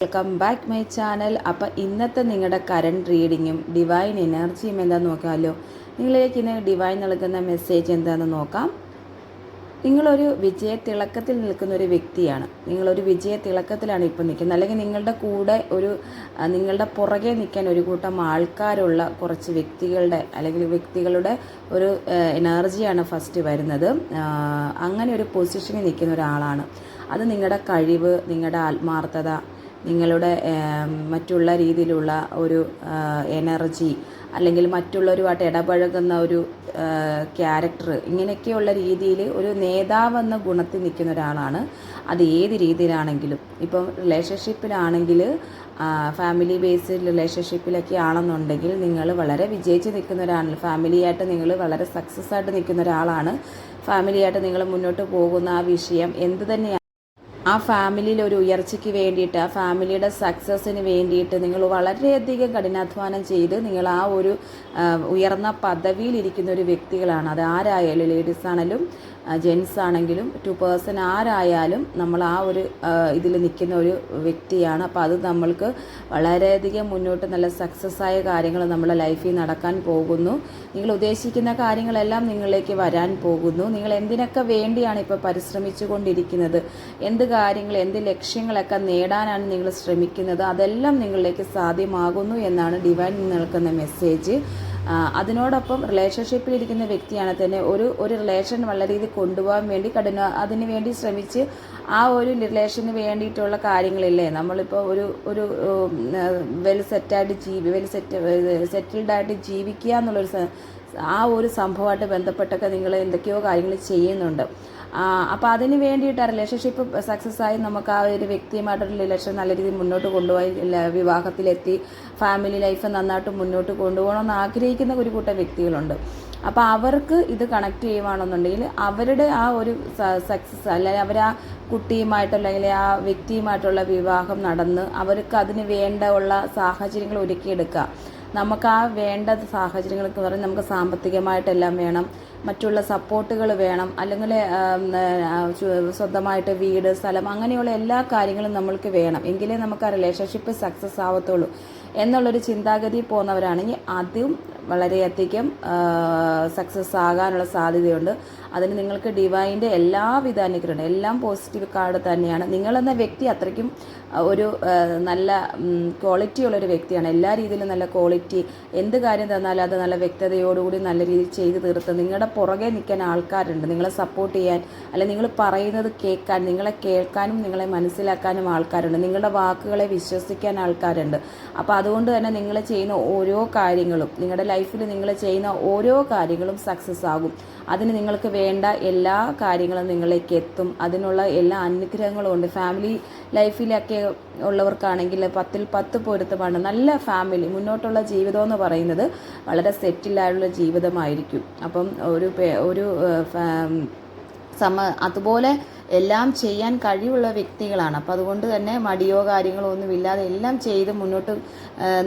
Welcome back my channel. അപ്പോൾ ഇന്നത്തെ നിങ്ങളുടെ കറണ്ട് റീഡിങ്ങും ഡിവൈൻ എനർജിയും എന്താണെന്ന് നോക്കാമല്ലോ. നിങ്ങളിലേക്ക് ഇന്ന് ഡിവൈൻ നൽകുന്ന മെസ്സേജ് എന്താണെന്ന് നോക്കാം. നിങ്ങളൊരു വിജയത്തിളക്കത്തിൽ നിൽക്കുന്ന ഒരു വ്യക്തിയാണ്. നിങ്ങളൊരു വിജയത്തിളക്കത്തിലാണ് ഇപ്പോൾ നിൽക്കുന്നത്. അല്ലെങ്കിൽ നിങ്ങളുടെ കൂടെ നിങ്ങളുടെ പുറകെ നിൽക്കാൻ ഒരു കൂട്ടം ആൾക്കാരുള്ള കുറച്ച് വ്യക്തികളുടെ ഒരു എനർജിയാണ് ഫസ്റ്റ് വരുന്നത്. അങ്ങനെ ഒരു പൊസിഷനിൽ നിൽക്കുന്ന ഒരാളാണ്. അത് നിങ്ങളുടെ കഴിവ്, നിങ്ങളുടെ ആത്മാർത്ഥത, നിങ്ങളുടെ മറ്റുള്ള രീതിയിലുള്ള ഒരു എനർജി, അല്ലെങ്കിൽ മറ്റുള്ളവരുമായിട്ട് ഇടപഴകുന്ന ഒരു ക്യാരക്ടർ, ഇങ്ങനെയൊക്കെയുള്ള രീതിയിൽ ഒരു നേതാവെന്ന ഗുണത്തിൽ നിൽക്കുന്ന ഒരാളാണ്. അത് ഏത് രീതിയിലാണെങ്കിലും, ഇപ്പം റിലേഷൻഷിപ്പിലാണെങ്കിൽ, ഫാമിലി ബേസ്ഡ് റിലേഷൻഷിപ്പിലൊക്കെ ആണെന്നുണ്ടെങ്കിൽ നിങ്ങൾ വളരെ വിജയിച്ച് നിൽക്കുന്ന ഒരാളാണ്. ഫാമിലിയായിട്ട് നിങ്ങൾ വളരെ സക്സസ് ആയിട്ട് നിൽക്കുന്ന ഒരാളാണ്. ഫാമിലിയായിട്ട് നിങ്ങൾ മുന്നോട്ട് പോകുന്ന ആ വിഷയം എന്ത് തന്നെയാണ്, ആ ഫാമിലിയിൽ ഒരു ഉയർച്ചയ്ക്ക് വേണ്ടിയിട്ട്, ആ ഫാമിലിയുടെ സക്സസ്സിന് വേണ്ടിയിട്ട് നിങ്ങൾ വളരെയധികം കഠിനാധ്വാനം ചെയ്ത് നിങ്ങൾ ആ ഒരു ഉയർന്ന പദവിയിലിരിക്കുന്ന ഒരു വ്യക്തികളാണ്. അത് ആരായാലും, ലേഡീസ് ആണെങ്കിലും ജെൻസ് ആണെങ്കിലും 2 ആരായാലും നമ്മൾ ആ ഒരു ഇതിൽ നിൽക്കുന്ന ഒരു വ്യക്തിയാണ്. അപ്പോൾ അത് നമ്മൾക്ക് വളരെയധികം മുന്നോട്ട് നല്ല സക്സസ് ആയ കാര്യങ്ങൾ നമ്മുടെ ലൈഫിൽ നടക്കാൻ പോകുന്നു. നിങ്ങൾ ഉദ്ദേശിക്കുന്ന കാര്യങ്ങളെല്ലാം നിങ്ങളിലേക്ക് വരാൻ പോകുന്നു. നിങ്ങൾ എന്തിനൊക്കെ വേണ്ടിയാണ് ഇപ്പോൾ പരിശ്രമിച്ചു കൊണ്ടിരിക്കുന്നത്, എന്ത് കാര്യങ്ങൾ, എന്ത് ലക്ഷ്യങ്ങളൊക്കെ നേടാനാണ് നിങ്ങൾ ശ്രമിക്കുന്നത്, അതെല്ലാം നിങ്ങളിലേക്ക് സാധ്യമാകുന്നു എന്നാണ് ഡിവൈൻ നൽകുന്ന മെസ്സേജ്. അതിനോടൊപ്പം റിലേഷൻഷിപ്പിലിരിക്കുന്ന വ്യക്തിയാണ് തന്നെ ഒരു റിലേഷൻ വളരെ രീതിയിൽ കൊണ്ടുപോകാൻ വേണ്ടി അതിന് വേണ്ടി ശ്രമിച്ച് ആ ഒരു റിലേഷന് വേണ്ടിയിട്ടുള്ള കാര്യങ്ങളില്ലേ, നമ്മളിപ്പോൾ ഒരു സെറ്റിൽഡായിട്ട് ജീവിക്കുക എന്നുള്ളൊരു ആ ഒരു സംഭവമായിട്ട് ബന്ധപ്പെട്ടൊക്കെ നിങ്ങൾ എന്തൊക്കെയോ കാര്യങ്ങൾ ചെയ്യുന്നുണ്ട്. അപ്പോൾ അതിന് വേണ്ടിയിട്ട് ആ റിലേഷൻഷിപ്പ് സക്സസ് ആയി നമുക്ക് ആ ഒരു വ്യക്തിയുമായിട്ടൊരു റിലേഷൻ നല്ല രീതിയിൽ മുന്നോട്ട് കൊണ്ടുപോയി വിവാഹത്തിലെത്തി ഫാമിലി ലൈഫ് നന്നായിട്ട് മുന്നോട്ട് കൊണ്ടുപോകണമെന്ന് ആഗ്രഹിക്കുന്ന ഒരു കൂട്ടം വ്യക്തികളുണ്ട്. അപ്പോൾ അവർക്ക് ഇത് കണക്ട് ചെയ്യുവാണെന്നുണ്ടെങ്കിൽ അവരുടെ ആ ഒരു സക്സസ്, അല്ലെങ്കിൽ അവർ ആ കുട്ടിയുമായിട്ടോ അല്ലെങ്കിൽ ആ വ്യക്തിയുമായിട്ടുള്ള വിവാഹം നടന്ന് അവർക്ക് അതിന് ഉള്ള സാഹചര്യങ്ങൾ ഒരുക്കിയെടുക്കുക. നമുക്ക് ആ വേണ്ട സാഹചര്യങ്ങളൊക്കെ പറഞ്ഞാൽ നമുക്ക് സാമ്പത്തികമായിട്ടെല്ലാം വേണം, മറ്റുള്ള സപ്പോർട്ടുകൾ വേണം, അല്ലെങ്കിൽ സ്വന്തമായിട്ട് വീട്, സ്ഥലം, അങ്ങനെയുള്ള എല്ലാ കാര്യങ്ങളും നമ്മൾക്ക് വേണം. എങ്കിലേ നമുക്ക് ആ റിലേഷൻഷിപ്പ് സക്സസ് ആവത്തുള്ളൂ എന്നുള്ളൊരു ചിന്താഗതി പോകുന്നവരാണെങ്കിൽ അതും വളരെയധികം സക്സസ് ആകാനുള്ള സാധ്യതയുണ്ട്. അതിന് നിങ്ങൾക്ക് ഡിവൈൻ്റെ എല്ലാവിധ അനുഗ്രഹമുണ്ട്. എല്ലാം പോസിറ്റീവ് കാർഡ് തന്നെയാണ്. നിങ്ങളെന്ന വ്യക്തി അത്രയ്ക്കും ഒരു നല്ല ക്വാളിറ്റി ഉള്ളൊരു വ്യക്തിയാണ്. എല്ലാ രീതിയിലും നല്ല ക്വാളിറ്റി, എന്ത് കാര്യം തന്നാലും അത് നല്ല വ്യക്തതയോടുകൂടി നല്ല രീതിയിൽ ചെയ്ത് തീർത്ത് നിങ്ങളുടെ പുറകെ നിൽക്കാൻ ആൾക്കാരുണ്ട്. നിങ്ങളെ സപ്പോർട്ട് ചെയ്യാൻ, അല്ലെങ്കിൽ നിങ്ങൾ പറയുന്നത് കേൾക്കാൻ, നിങ്ങളെ കേൾക്കാനും നിങ്ങളെ മനസ്സിലാക്കാനും ആൾക്കാരുണ്ട്. നിങ്ങളുടെ വാക്കുകളെ വിശ്വസിക്കാൻ ആൾക്കാരുണ്ട്. അപ്പോൾ അതുകൊണ്ട് തന്നെ നിങ്ങൾ ചെയ്യുന്ന ഓരോ കാര്യങ്ങളും, നിങ്ങളുടെ ലൈഫിൽ നിങ്ങൾ ചെയ്യുന്ന ഓരോ കാര്യങ്ങളും സക്സസ് ആകും. അതിന് നിങ്ങൾക്ക് വേണ്ട എല്ലാ കാര്യങ്ങളും നിങ്ങളിലേക്ക് എത്തും. അതിനുള്ള എല്ലാ അനുഗ്രഹങ്ങളും ഉണ്ട്. ഫാമിലി ലൈഫിലൊക്കെ ഉള്ളവർക്കാണെങ്കിൽ 10ൽ 10 പൊരുത്തമാണ്. നല്ല ഫാമിലി, മുന്നോട്ടുള്ള ജീവിതം എന്ന് പറയുന്നത് വളരെ സെറ്റിലായുള്ള ജീവിതമായിരിക്കും. അപ്പം അതുപോലെ എല്ലാം ചെയ്യാൻ കഴിവുള്ള വ്യക്തികളാണ്. അപ്പോൾ അതുകൊണ്ട് തന്നെ മടിയോ കാര്യങ്ങളോ ഒന്നുമില്ലാതെ എല്ലാം ചെയ്ത് മുന്നോട്ട്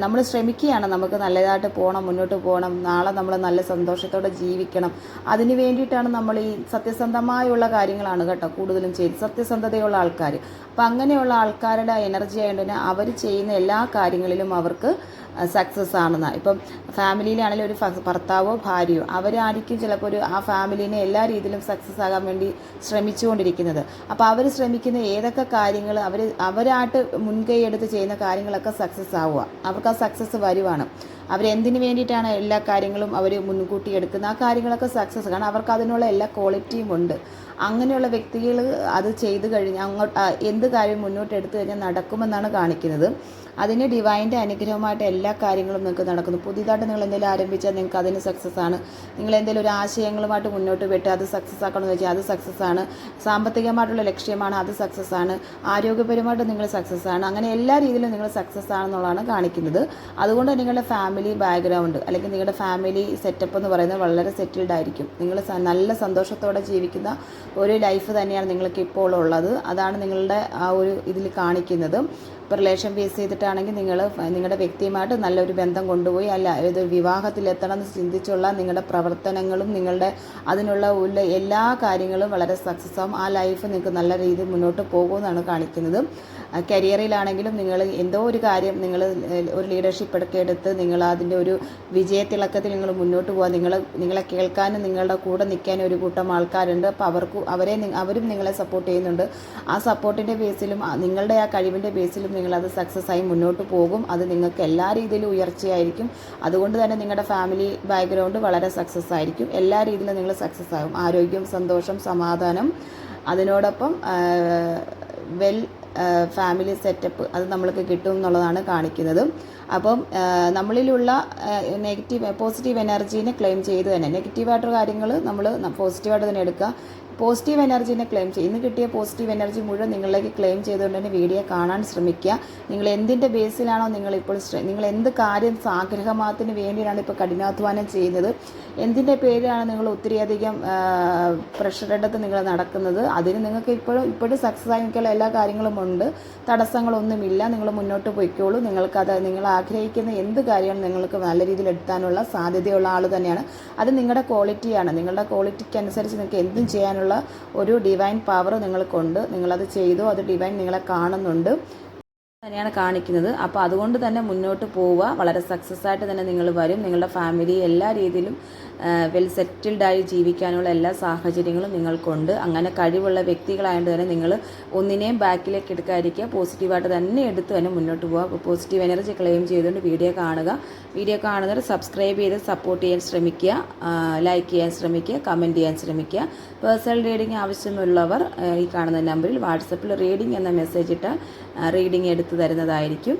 നമ്മൾ ശ്രമിക്കുകയാണ്. നമുക്ക് നല്ലതായിട്ട് പോകണം, മുന്നോട്ട് പോകണം, നാളെ നമ്മൾ നല്ല സന്തോഷത്തോടെ ജീവിക്കണം. അതിന് വേണ്ടിയിട്ടാണ് നമ്മൾ ഈ സത്യസന്ധമായുള്ള കാര്യങ്ങളാണ് കേട്ടോ കൂടുതലും ചെയ്ത്, സത്യസന്ധതയുള്ള ആൾക്കാർ. അപ്പോൾ അങ്ങനെയുള്ള ആൾക്കാരുടെ എനർജി ആയതുകൊണ്ട് തന്നെ അവർ ചെയ്യുന്ന എല്ലാ കാര്യങ്ങളിലും അവർക്ക് സക്സസ് ആണെന്നാണ്. ഇപ്പം ഫാമിലിയിലാണെങ്കിലും ഒരു ഭർത്താവോ ഭാര്യയോ അവരായിരിക്കും ചിലപ്പോൾ ആ ഫാമിലിനെ എല്ലാ രീതിയിലും സക്സസ് ആകാൻ വേണ്ടി ശ്രമിച്ചുകൊണ്ടിരിക്കുന്നത്. അപ്പോൾ അവർ ശ്രമിക്കുന്ന ഏതൊക്കെ കാര്യങ്ങൾ അവരായിട്ട് മുൻകൈ എടുത്ത് ചെയ്യുന്ന കാര്യങ്ങളൊക്കെ സക്സസ് ആവുക, അവർക്ക് ആ സക്സസ് വരുവാണ്. അവരെന്തിനു വേണ്ടിയിട്ടാണ് എല്ലാ കാര്യങ്ങളും അവർ മുൻകൂട്ടി എടുക്കുന്നത്, ആ കാര്യങ്ങളൊക്കെ സക്സസ്, കാരണം അവർക്ക് അതിനുള്ള എല്ലാ ക്വാളിറ്റിയും ഉണ്ട്. അങ്ങനെയുള്ള വ്യക്തികൾ അത് ചെയ്ത് കഴിഞ്ഞാൽ എന്ത് കാര്യം മുന്നോട്ട് എടുത്തു കഴിഞ്ഞാൽ നടക്കുമെന്നാണ് കാണിക്കുന്നത്. അതിന് ഡിവൈൻ്റെ അനുഗ്രഹമായിട്ട് എല്ലാ കാര്യങ്ങളും നിങ്ങൾക്ക് നടക്കുന്നു. പുതിയതായിട്ട് നിങ്ങൾ എന്തെങ്കിലും ആരംഭിച്ചാൽ നിങ്ങൾക്ക് അതിന് സക്സസ് ആണ്. നിങ്ങൾ എന്തെങ്കിലും ഒരു ആശയങ്ങളുമായിട്ട് മുന്നോട്ട് വിട്ട് അത് സക്സസ് ആക്കണമെന്ന് വെച്ചാൽ അത് സക്സസ് ആണ്. സാമ്പത്തികമായിട്ടുള്ള ലക്ഷ്യമാണ്, അത് സക്സസ് ആണ്. ആരോഗ്യപരമായിട്ട് നിങ്ങൾ സക്സസ് ആണ്. അങ്ങനെ എല്ലാ രീതിയിലും നിങ്ങൾ സക്സസ് ആണെന്നുള്ളതാണ് കാണിക്കുന്നത്. അതുകൊണ്ട് നിങ്ങളുടെ ഫാമിലി ബാക്ക്ഗ്രൗണ്ട്, അല്ലെങ്കിൽ നിങ്ങളുടെ ഫാമിലി സെറ്റപ്പ് എന്ന് പറയുന്നത് വളരെ സെറ്റിൽഡ് ആയിരിക്കും. നിങ്ങൾ നല്ല സന്തോഷത്തോടെ ജീവിക്കുന്ന ഒരു ലൈഫ് തന്നെയാണ് നിങ്ങൾക്ക് ഇപ്പോൾ ഉള്ളത്. അതാണ് നിങ്ങളുടെ ആ ഒരു ഇതിൽ കാണിക്കുന്നത്. ഇപ്പോൾ റിലേഷൻ ബേസ് ചെയ്തിട്ടാണെങ്കിൽ നിങ്ങൾ നിങ്ങളുടെ വ്യക്തിയുമായിട്ട് നല്ലൊരു ബന്ധം കൊണ്ടുപോയി അല്ല ഇത് വിവാഹത്തിലെത്തണം എന്ന് ചിന്തിച്ചുള്ള നിങ്ങളുടെ പ്രവർത്തനങ്ങളും നിങ്ങളുടെ അതിനുള്ള എല്ലാ കാര്യങ്ങളും വളരെ സക്സസ് ആവും. ആ ലൈഫ് നിങ്ങൾക്ക് നല്ല രീതിയിൽ മുന്നോട്ട് പോകുമെന്നാണ് കാണിക്കുന്നത്. കരിയറിലാണെങ്കിലും നിങ്ങൾ എന്തോ ഒരു കാര്യം നിങ്ങൾ ഒരു ലീഡർഷിപ്പ് എടുത്ത് നിങ്ങൾ അതിൻ്റെ ഒരു വിജയത്തിളക്കത്തിൽ നിങ്ങൾ മുന്നോട്ട് പോകാൻ നിങ്ങളെ കേൾക്കാനും നിങ്ങളുടെ കൂടെ നിൽക്കാനും ഒരു കൂട്ടം ആൾക്കാരുണ്ട്. അപ്പോൾ അവരും നിങ്ങളെ സപ്പോർട്ട് ചെയ്യുന്നുണ്ട്. ആ സപ്പോർട്ടിൻ്റെ ബേസിലും നിങ്ങളുടെ ആ കഴിവിൻ്റെ ബേസിലും നിങ്ങളത് സക്സസ് ആയി മുന്നോട്ട് പോകും. അത് നിങ്ങൾക്ക് എല്ലാ രീതിയിലും ഉയർച്ചയായിരിക്കും. അതുകൊണ്ട് തന്നെ നിങ്ങളുടെ ഫാമിലി ബാക്ക്ഗ്രൗണ്ട് വളരെ സക്സസ് ആയിരിക്കും. എല്ലാ രീതിയിലും നിങ്ങൾ സക്സസ് ആകും. ആരോഗ്യം, സന്തോഷം, സമാധാനം, അതിനോടൊപ്പം ഫാമിലി സെറ്റപ്പ് അത് നമ്മൾക്ക് കിട്ടും എന്നുള്ളതാണ് കാണിക്കുന്നത്. അപ്പം നമ്മളിലുള്ള പോസിറ്റീവ് എനർജീനെ ക്ലെയിം ചെയ്ത് തന്നെ നെഗറ്റീവായിട്ടുള്ള കാര്യങ്ങൾ നമ്മൾ പോസിറ്റീവായിട്ട് തന്നെ എടുക്കുക. പോസിറ്റീവ് എനർജീനെ ക്ലെയിം ചെയ്യും. ഇന്ന് കിട്ടിയ പോസിറ്റീവ് എനർജി മുഴുവൻ നിങ്ങളിലേക്ക് ക്ലെയിം ചെയ്തുകൊണ്ട് തന്നെ വീഡിയോ കാണാൻ ശ്രമിക്കുക. നിങ്ങൾ എന്തിൻ്റെ ബേസിലാണോ നിങ്ങൾ എന്ത് കാര്യം ആഗ്രഹമാത്തിന് വേണ്ടിയാണ് ഇപ്പോൾ കഠിനാധ്വാനം ചെയ്യുന്നത്, എന്തിൻ്റെ പേരിലാണ് നിങ്ങൾ ഒത്തിരിയധികം പ്രഷറെടുത്ത് നിങ്ങൾ നടക്കുന്നത്, അതിന് നിങ്ങൾക്ക് ഇപ്പോഴും സക്സസ് ആയി നിൽക്കാനുള്ള എല്ലാ കാര്യങ്ങളും ഉണ്ട്. തടസ്സങ്ങളൊന്നുമില്ല. നിങ്ങൾ മുന്നോട്ട് പോയിക്കോളൂ. നിങ്ങൾ ആഗ്രഹിക്കുന്ന എന്ത് കാര്യമാണ് നിങ്ങൾക്ക് നല്ല രീതിയിൽ എടുത്താനുള്ള സാധ്യതയുള്ള ആൾ തന്നെയാണ്. അത് നിങ്ങളുടെ ക്വാളിറ്റിയാണ്. നിങ്ങളുടെ ക്വാളിറ്റിക്ക് അനുസരിച്ച് നിങ്ങൾക്ക് എന്തും ചെയ്യാനുള്ള ഒരു ഡിവൈൻ പവർ നിങ്ങൾക്കുണ്ട്. നിങ്ങളത് ചെയ്തോ, അത് ഡിവൈൻ നിങ്ങളെ കാണുന്നുണ്ട് തന്നെയാണ് കാണിക്കുന്നത്. അപ്പോൾ അതുകൊണ്ട് തന്നെ മുന്നോട്ട് പോവുക. വളരെ സക്സസ് ആയിട്ട് തന്നെ നിങ്ങൾ വരും. നിങ്ങളുടെ ഫാമിലി എല്ലാ രീതിയിലും വെൽ സെറ്റിൽഡായി ജീവിക്കാനുള്ള എല്ലാ സാഹചര്യങ്ങളും നിങ്ങൾക്കുണ്ട്. അങ്ങനെ കഴിവുള്ള വ്യക്തികളായതുകൊണ്ട് തന്നെ നിങ്ങൾ ഒന്നിനെയും ബാക്കിലേക്ക് എടുക്കാതിരിക്കുക. പോസിറ്റീവായിട്ട് തന്നെ എടുത്ത് തന്നെ മുന്നോട്ട് പോവുക. പോസിറ്റീവ് എനർജി ക്ലെയിം ചെയ്തുകൊണ്ട് വീഡിയോ കാണുക. വീഡിയോ കാണുന്നവർ സബ്സ്ക്രൈബ് ചെയ്ത് സപ്പോർട്ട് ചെയ്യാൻ ശ്രമിക്കുക, ലൈക്ക് ചെയ്യാൻ ശ്രമിക്കുക, കമൻറ്റ് ചെയ്യാൻ ശ്രമിക്കുക. പേഴ്സണൽ റീഡിംഗ് ആവശ്യമുള്ളവർ ഈ കാണുന്ന നമ്പറിൽ വാട്സപ്പിൽ റീഡിംഗ് എന്ന മെസ്സേജ് ഇട്ടാൽ റീഡിംഗ് എടുത്ത് തരുന്നതായിരിക്കും.